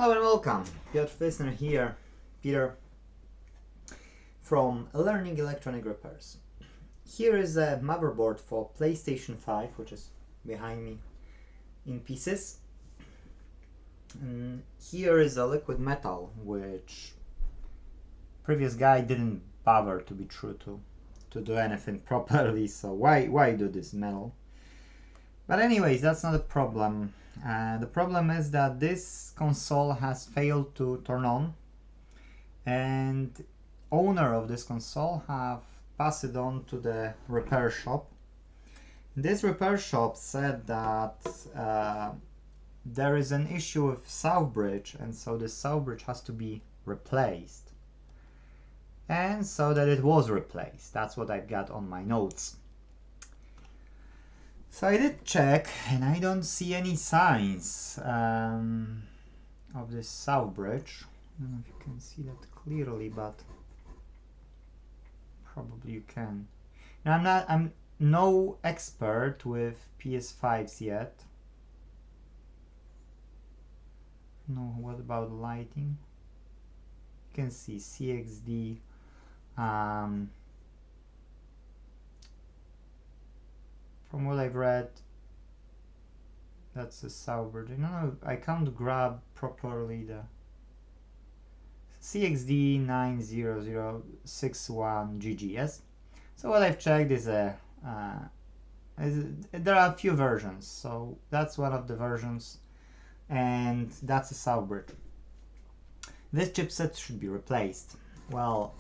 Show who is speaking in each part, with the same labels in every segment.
Speaker 1: Hello and welcome, Piotr Fissner here, Peter from Learning Electronic Repairs. Here is a motherboard for PlayStation 5, which is behind me in pieces. And here is a liquid metal, which previous guy didn't bother, to be true, to do anything properly, so why do this metal? But anyways, that's not a problem. The problem is that this console has failed to turn on, and owner of this console have passed it on to the repair shop. This repair shop said that there is an issue with south bridge, and so the south bridge has to be replaced. And so that it was replaced. That's what I've got on my notes. So I did check, and I don't see any signs of this south bridge. I don't know if you can see that clearly, but probably you can. Now I'm no expert with PS5s yet. No, what about lighting? You can see CXD. From what I've read, that's a south bridge. No, I can't grab properly the CXD 90061 GGS. So what I've checked is there are a few versions. So that's one of the versions, and that's a south bridge. This chipset should be replaced. Well,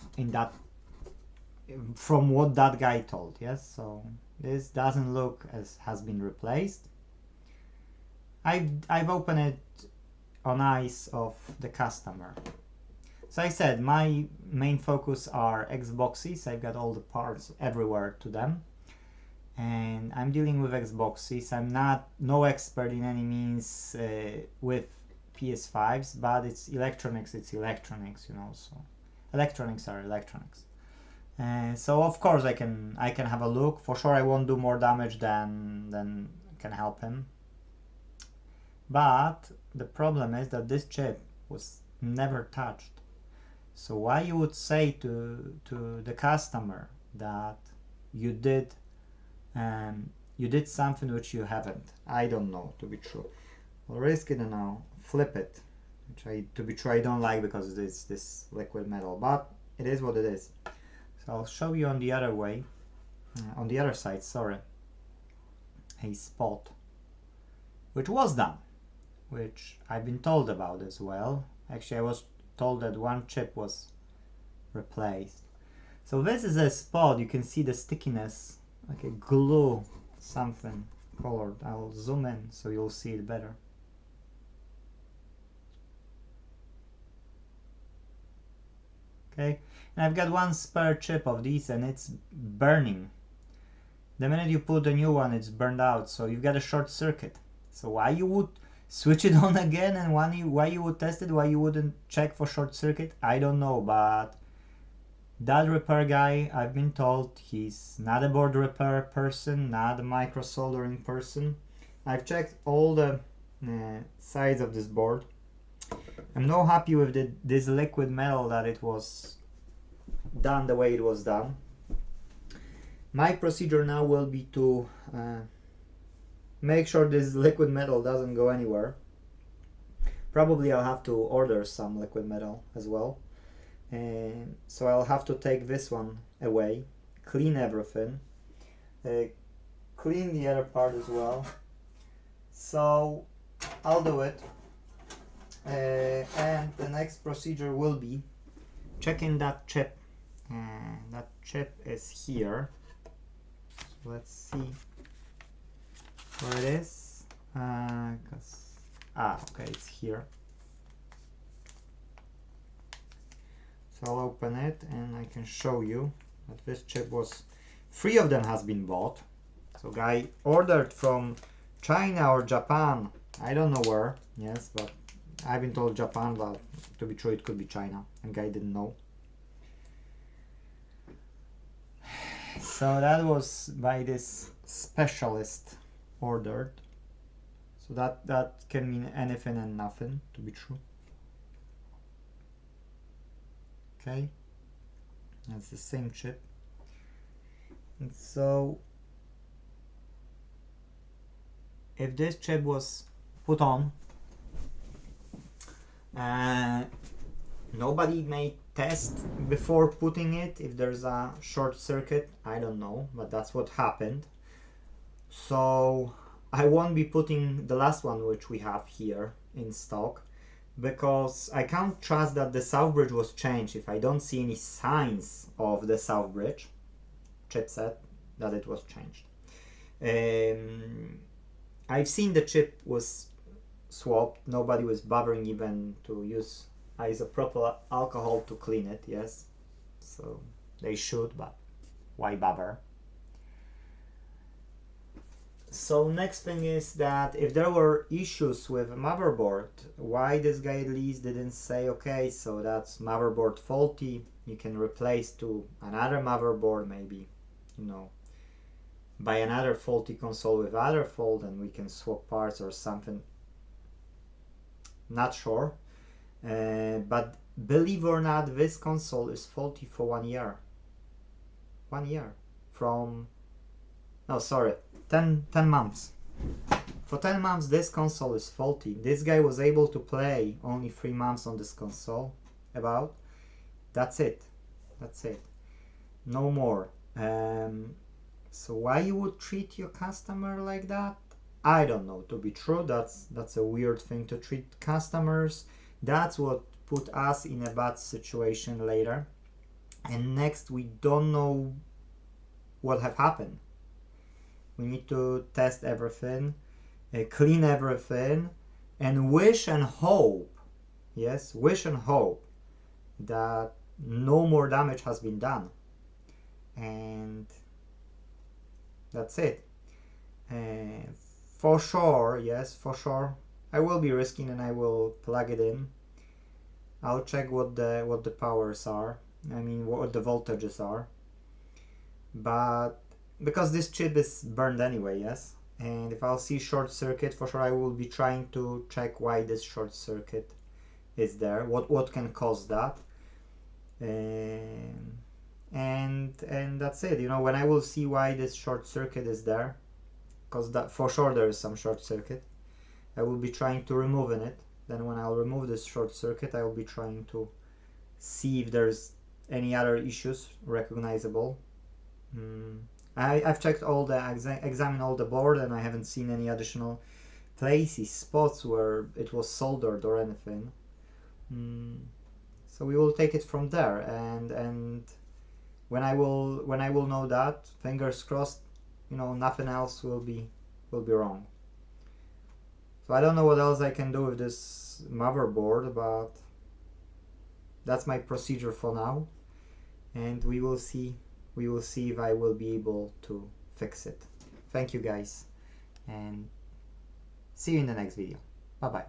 Speaker 1: from what that guy told, yes. So this doesn't look as has been replaced. I've opened it on eyes of the customer. So I said my main focus are Xboxes. I've got all the parts everywhere to them, and I'm dealing with Xboxes. I'm no expert in any means with PS5s, but it's electronics, you know. So electronics are electronics. So of course I can have a look. For sure I won't do more damage than can help him. But the problem is that this chip was never touched. So why you would say to the customer that you did something which you haven't? I don't know, to be true. I'll risk it and I'll flip it, which to be true I don't like because it's this liquid metal, but it is what it is. So I'll show you on the other way, on the other side, sorry, a spot which was done, which I've been told about as well. Actually, I was told that one chip was replaced. So this is a spot, you can see the stickiness, like a glue, something colored. I'll zoom in so you'll see it better. Okay, and I've got one spare chip of these and it's burning. The minute you put a new one, it's burned out, so you've got a short circuit. So why you would switch it on again, and why you would test it, why you wouldn't check for short circuit, I don't know. But that repair guy, I've been told he's not a board repair person, not a micro soldering person. I've checked all the sides of this board. I'm not happy with this liquid metal that it was done the way it was done. My procedure now will be to make sure this liquid metal doesn't go anywhere. Probably I'll have to order some liquid metal as well. So I'll have to take this one away, clean everything, clean the other part as well. So I'll do it. And the next procedure will be checking that chip. That chip is here. So let's see where it is. Okay, it's here. So I'll open it and I can show you that this chip was 3 of them has been bought. So guy ordered from China or Japan, I don't know where, yes, but I've been told Japan, but to be true it could be China, and guy didn't know. So that was by this specialist ordered. So that can mean anything and nothing, to be true. Okay, that's the same chip. And so if this chip was put on, nobody may test before putting it if there's a short circuit. I don't know, but that's what happened. So I won't be putting the last one which we have here in stock, because I can't trust that the south bridge was changed if I don't see any signs of the south bridge chipset that it was changed. I've seen the chip was swapped. Nobody was bothering even to use isopropyl alcohol to clean it. Yes, so they should, but why bother? So next thing is that if there were issues with motherboard, why this guy at least didn't say, okay, so that's motherboard faulty, you can replace to another motherboard, maybe, you know, buy another faulty console with other fault and we can swap parts or something. Not sure, but believe or not, this console is faulty for 1 year. 1 year from, no, sorry, 10 months. For 10 months this console is faulty. This guy was able to play only 3 months on this console. About that's it, no more. So why you would treat your customer like that, I don't know. To be true, that's a weird thing to treat customers. That's what put us in a bad situation later. And next, we don't know what have happened. We need to test everything, clean everything, and wish and hope, yes, wish and hope that no more damage has been done. And that's it. For sure, yes, for sure, I will be risking and I will plug it in. I'll check what the powers are. I mean, what the voltages are. But because this chip is burned anyway, yes, and if I'll see short circuit, for sure I will be trying to check why this short circuit is there, what can cause that, and that's it. You know, when I will see why this short circuit is there, because that for sure there is some short circuit, I will be trying to remove it. Then when I'll remove this short circuit, I will be trying to see if there's any other issues recognizable. I've checked all the examined all the board, and I haven't seen any additional places, spots where it was soldered or anything. So we will take it from there, and when I will know that, fingers crossed, you know, nothing else will be wrong. So I don't know what else I can do with this motherboard, but that's my procedure for now, and we will see if I will be able to fix it. Thank you guys, and see you in the next video. Bye bye.